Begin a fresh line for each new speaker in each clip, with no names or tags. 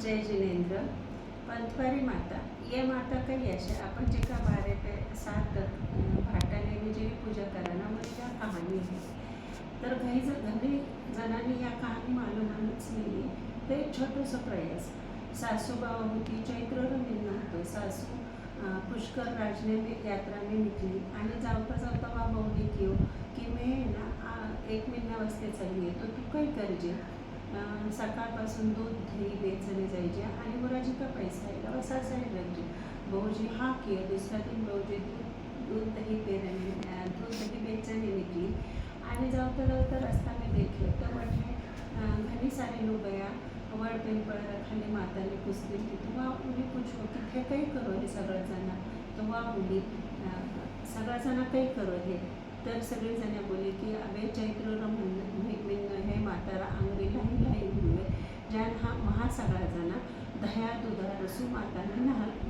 जय जिनेन्द्र। पंथवारी माता ये माता काही असे आपण जे का 12 ते 7 भाटाने जी पूजा कराना म्हणजे या कहाणी आहे तर घरी जणांनी या कहाणी मालूमच नाही ते एक छोटंसं प्रयास सासूबावा होती चैत्र महिना होतो सासू पुष्कर राजने यात्राने निघली आणि जाता जाता वा बोलली की मी ना 1 महिना वाजते चालली आहे तो तू काही करजे सकाळपासून दूध दही बेचणे जायचे आणि मुराजी का पैसा आहे असा साईड लागजे भाऊजी हाँ किया दुसरा दिन भाऊजी दूध दही बेचने निकली आणि जाता जाता रस्ता में देखे तो वठे घनी सारे लोग गया वड़ पिंपळ खाली माताने पुसली की तेव्हा उन्हें पूछो की हे काही करो हे सगळं जण तेव्हा बोली सगळं जण काही करो हे तर सगळे जण बोले की अबे चैत्र हे मातारा अंगरी लाई हुए ज्यान हा महा सगळा जण दह्या दुधारसू माताने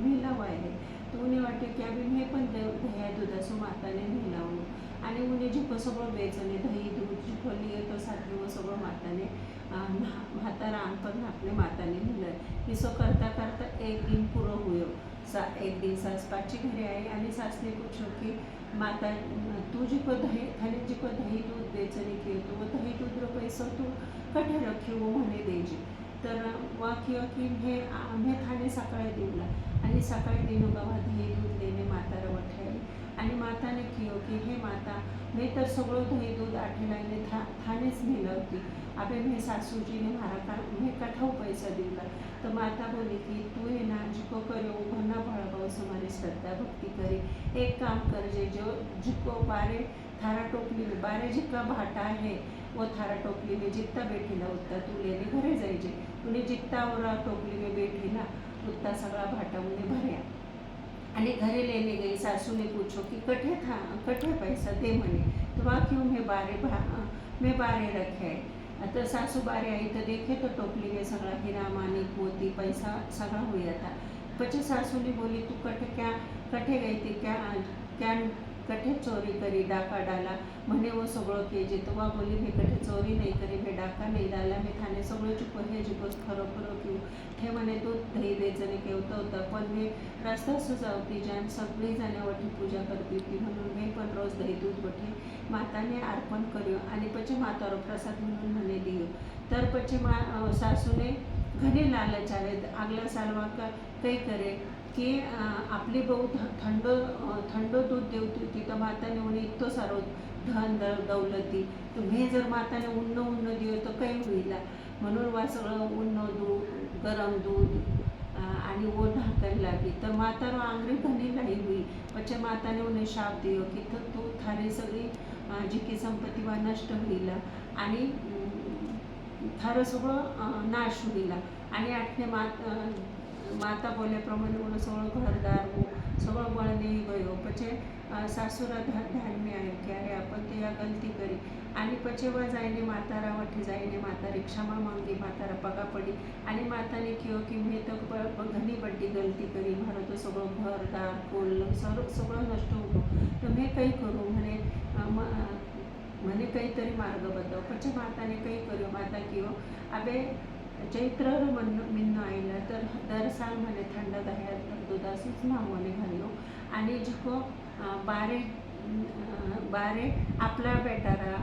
मिलावाय आहे तो उन्हें वाटे की अभी मी पण दह्या दुधासू माताने मिलावू आणि उन्हें जिको सगळं बेचणे दही दूध जिको लिए तो साथी वो सगळं माताने म्हातारा अंगपण आपले माताने मिलं इसो करता करता 1 दिन पूरा हुयो 1 दिन सास पाची घरे आई आणि सासने पूछो कि माता तू जिको दही दूध बेचने किए तो वो दही दूध रो पैसो तू कठे रखियो वो म्हणे देजी तर वाक्य की हे थाने सकाळी दिवला आणि सकाळी दिनो गावा दही दूध देणे मातारा वठाई आणि माताने कियो की हे माता मी तर सगळं दही दूध आठेलाने थानेच नेलं होती अबे मी सासूजीने मारा मी कठाऊ पैसा दिला तर माता बोली की तू ये ना जिको करो भरना भड़ा समारी श्रद्धा भक्ति करी एक काम कर जो जिको 12 थारा टोकली में 12 जितना भाटा है वो थारा टोकली में जितना बैठेला उतना तू लेने घरे जाइजे उन्हें जितना और टोकली में बैठेला उतना सगळा भाटा उन्हें भरया आणि घरे लेने गई सासू ने पूछो कि कठे पैसा दे मने तो वहाँ क्यों मैं 12 रखे है तो सासू 12 आई तो देखे तो टोपली में सगळा हीरा मानिक मोती पैसा सगळा हुआ था पचे सासू ने बोली तू कठे गई थी क्या कठे चोरी करी डाका डाला म्हणे वो सगळं केजे तो वहाँ बोली मैं कठे चोरी नहीं करी मैं डाका नहीं डाला मैं थाने सगळं चुको हे जिको खरो क्यों हे म्हणे तो दही बेचणे केवतं होतं पण मी रस्ता सुजावती ज्यान सगळी जाण्यावरती पूजा करती होती म्हणून मी पण रोज दही दूध वठे माताने अर्पण कर्यो आणि पचे मातारो प्रसाद म्हणून म्हणे दियो तर पचे सासूने घणे लालच आवे अगला सालवा काही करे की आपली बहु थंड दूध देवती होती तर माताने म्हणे इतकं सारो धन दौलती तुम्ही जर माताने उन्न दियो तर काही होईल म्हणून वा सगळं उन्न दूध गरम दूध आणि वो ढाकण लागी तर मातारो आंगरी घणी लाई हुई पचे माताने उन्हें शाप दियो की तू थारी सगळी जी की संपत्ती वा नष्ट होईल आणि थारं सगळं नाश होईल आणि आठने माता बोल्याप्रमाणे उन्हें सगळं घरदार सगळं बळणे गयो पचे सासूरा ध्यान में आयो की अरे आपण ते या गलती करी आणि पचे वा जायने मातारा वठी जायने मातारी क्षमा मांगी मातारा पगा पडी आणि माताने कियो की मी तर घणी बड्डी गलती करी मारो तो सगळं घरदार कोल सगळं नष्ट होतो तर मी काही करू म्हणे काहीतरी मार्ग बदव पचे माताने काही करू माता कियो अबे चैत्र महिना आयला तर दर साल म्हणे थंड दह्या दुधासूच नावाने घाललो आणि जिको 12 आपला बेटारा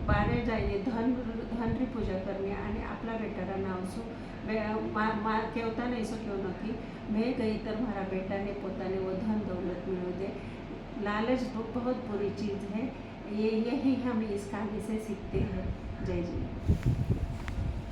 12 जायने धनरी पूजा करणे आणि आपला बेटारा नावसू केवता नहीं सो क्यों नथी मैं गई तर मारा बेटा ने पोताने वो धन दौलत मिलो दे लालच बहुत बुरी चीज़ है यही हम इस कहानी से सीखते हैं। जय जी।